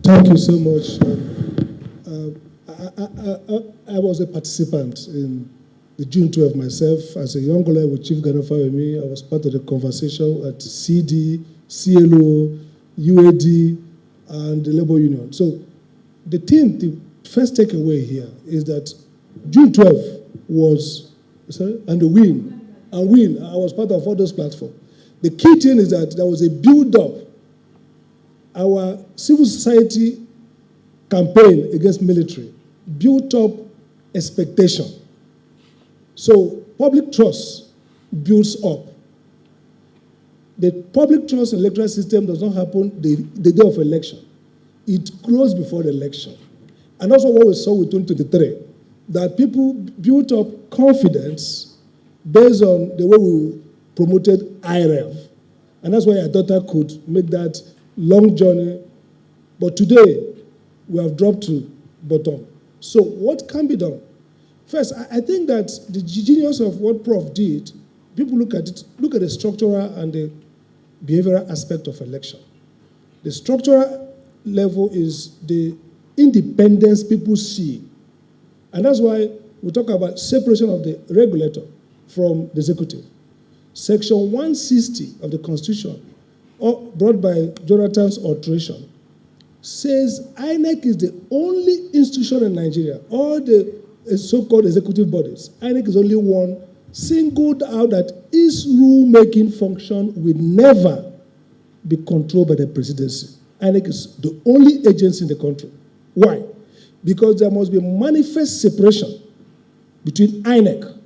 Thank you so much. I was a participant in the June 12 myself. As a young lawyer with Chief Ghana Fawemi, I was part of the conversation at CD, CLO, UAD, and the Labour Union. So the first takeaway here is that June 12 was, and the win. I was part of all those platforms. The key thing is that there was a build-up. Our civil society campaign against military built up expectation. So public trust builds up. The public trust in the electoral system does not happen the day of election. It grows before the election. And also what we saw with 2023, that people built up confidence based on the way we promoted Iroele. And that's why our daughter could make that long journey. But today, we have dropped to bottom. So what can be done? First, I think that the genius of what Prof did, people look at it, look at the structural and the behavioral aspect of election. The structural level is the independence people see. And that's why we talk about separation of the regulator from the executive. Section 160 of the Constitution, brought by Jonathan's alteration, says INEC is the only institution in Nigeria, all the so-called executive bodies. INEC is only one singled out that its rule-making function will never be controlled by the presidency. INEC is the only agency in the country. Why? Because there must be manifest separation between INEC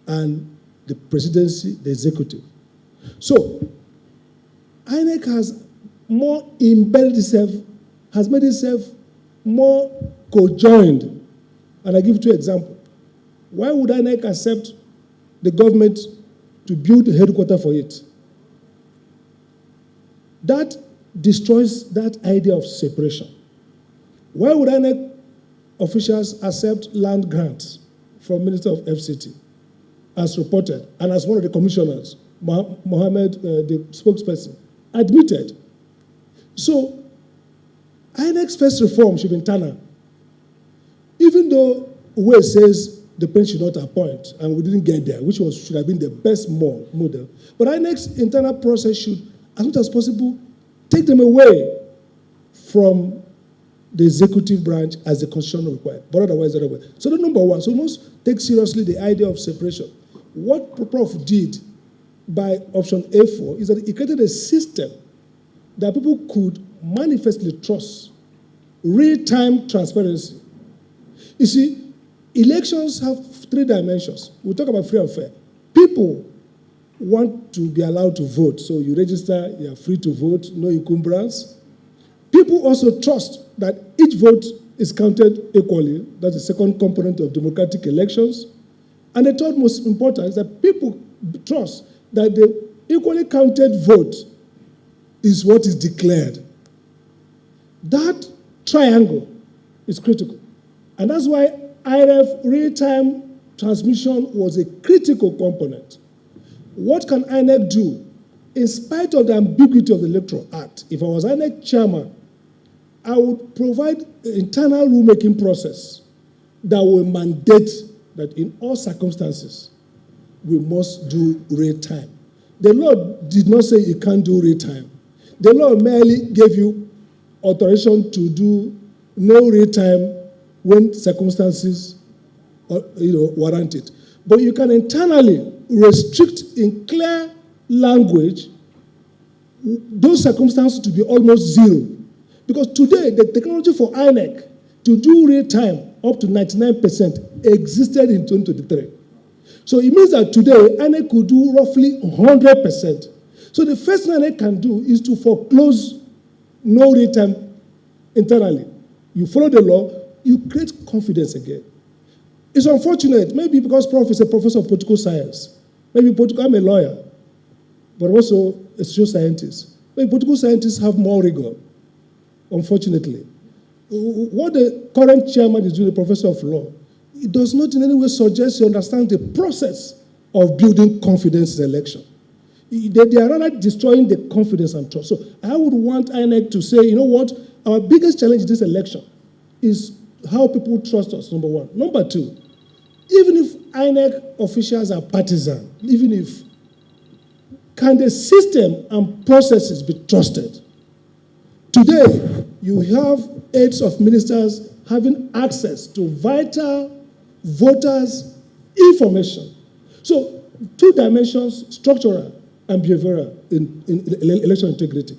and the presidency, the executive. So, INEC has more embedded itself, has made itself more cojoined. And I give 2 examples. Why would INEC accept the government to build a headquarters for it? That destroys that idea of separation. Why would INEC officials accept land grants from Minister of FCT, as reported, and as one of the commissioners, Mohammed, the spokesperson, admitted? So, INEC's first reform should be internal. Even though Wike says the president should not appoint, and we didn't get there, which should have been the best model. But INEC's internal process should, as much as possible, take them away from the executive branch as the constitution requires, but otherwise, the other way. So that's number one. So we must take seriously the idea of separation. What Prof did by option A4 is that he created a system that people could manifestly trust, real-time transparency. You see, elections have 3 dimensions. We talk about free and fair. People want to be allowed to vote, so you register, you are free to vote, no encumbrance. People also trust that each vote is counted equally. That's the second component of democratic elections. And the third most important is that people trust that the equally counted vote is what is declared. That triangle is critical. And that's why IRF real-time transmission was a critical component. What can INEC do? In spite of the ambiguity of the Electoral Act, if I was INEC chairman, I would provide an internal rulemaking process that will mandate that in all circumstances, we must do real time. The law did not say you can't do real time. The law merely gave you authorization to do no real time when circumstances warrant it. But you can internally restrict in clear language those circumstances to be almost zero. Because today, the technology for INEC to do real time up to 99% existed in 2023. So it means that today, INEC could do roughly 100%. So the first thing INEC can do is to foreclose no real time internally. You follow the law, you create confidence again. It's unfortunate, maybe because Prof is a professor of political science. Maybe I'm a lawyer, but also a social scientist. Maybe political scientists have more rigor, unfortunately. What the current chairman is doing, the professor of law, it does not in any way suggest you understand the process of building confidence in election. They are rather destroying the confidence and trust. So I would want INEC to say, you know what, our biggest challenge in this election is how people trust us, number one. Number two, even if INEC officials are partisan, can the system and processes be trusted? Today, you have aides of ministers having access to vital voters' information. So, two dimensions, structural and behavioral in election integrity.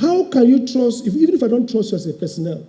How can you trust, even if I don't trust you as a personnel,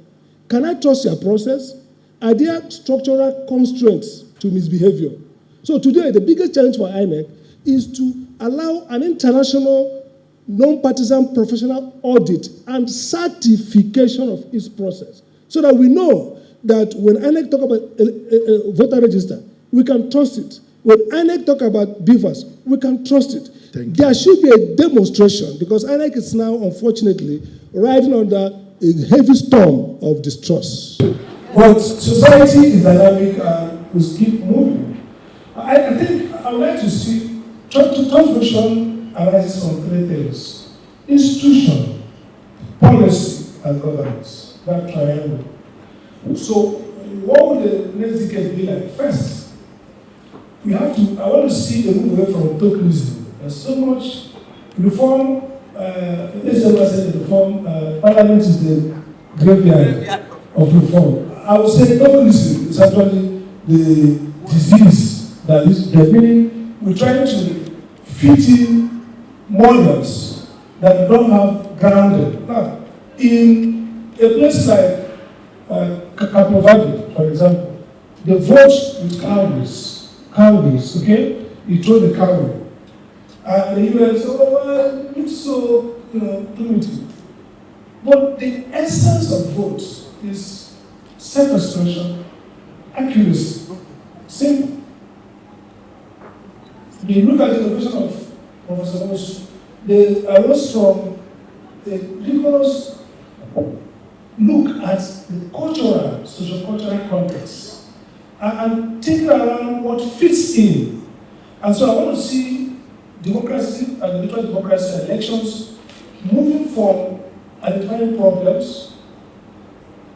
can I trust your process? Are there structural constraints to misbehavior? So today, the biggest challenge for INEC is to allow an international, non-partisan professional audit and certification of its process, so that we know that when INEC talk about a voter register, we can trust it. When INEC talk about beavers, we can trust it. There should be a demonstration, because INEC is now, unfortunately, riding under a heavy storm of distrust. But society is dynamic and we keep moving. I think I would like to see transformation arises from three things: institution, policy, and governance. That triangle. So, what would the next decade be like? First, I want to see a move away from tokenism. There's so much reform. Parliament is the graveyard of reform. I would say tokenism is actually the disease that is the meaning. We're trying to fit in models that don't have grounding. Now, in a place like Capovadi, for example, they vote with cowries, okay? You throw the cowrie. And the US, it looks so, primitive. But the essence of votes is self-expression, accuracy, simple. You look at the innovation of Professor Mosu, they arose from a rigorous look at the cultural, social-cultural context and thinking around what fits in. And so I want to see democracy and electoral democracy elections moving from identifying problems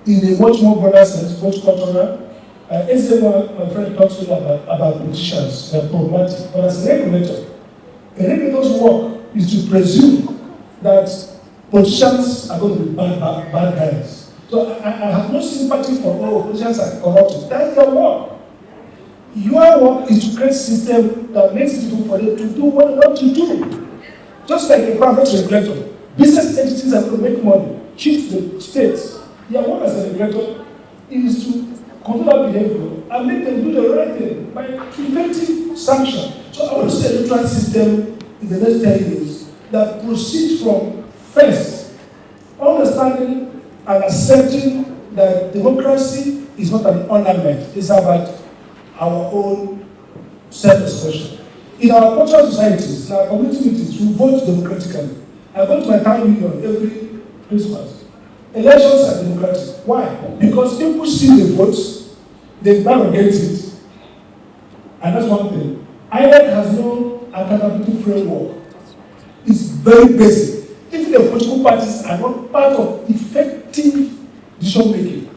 in a much more broader sense, both cultural. My friend talks to you about politicians, they're problematic. But as a regulator's work is to presume that politicians are going to be bad guys. So I have no sympathy for politicians are corrupted. That's their work. Your work is to create a system that makes it difficult for them to do what they want to do. Just like a private regulator. Business entities are going to make money, cheat the states. Their work as a regulator is to control that behavior and make them do the right thing by preventive sanction. So I want to see a neutral system in the next 10 years that proceeds from, first, understanding and accepting that democracy is not an ornament. It's about our own self-expression. In our cultural societies, in our community meetings, we vote democratically. I go to my town union every Christmas. Elections are democratic. Why? Because people see the votes, they navigate it. And that's one thing. INEC has no accountability framework. It's very basic. If the political parties are not part of effective decision making,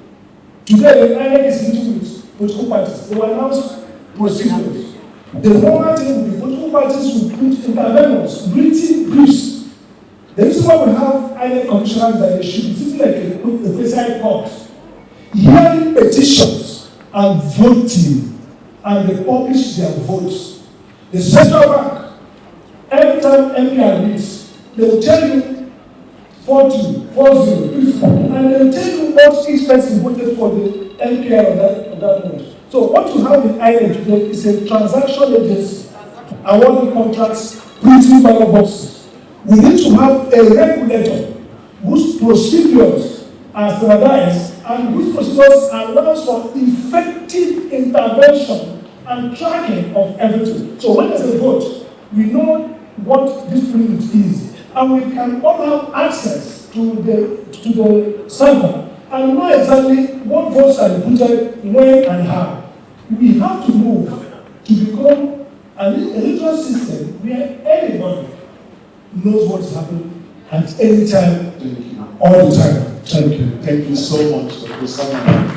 today the INEC is meeting with political parties. They will announce procedures. The normal thing will be political parties will put interventions, written briefs. The reason why we have INEC commissioners that they should be sitting like a presiding court, hearing petitions and voting, and they publish their votes. The central bank, every time MPR meets, they will tell you 40, 40, and they will tell you what each person voted for the MPR of that vote. So what you have in INEC today is a transaction agency, awarding contracts, printing ballot boxes. We need to have a regulator whose procedures are standardized and whose procedures allows for effective intervention and tracking of everything. So when there's a vote, we know what this privilege is, and we can all have access to the server and know exactly what votes are imputed, when and how. We have to move to become an electoral system where anybody knows what is happening at any time, Thank you. all the time. Thank you. Thank you so much, Dr. Samuel.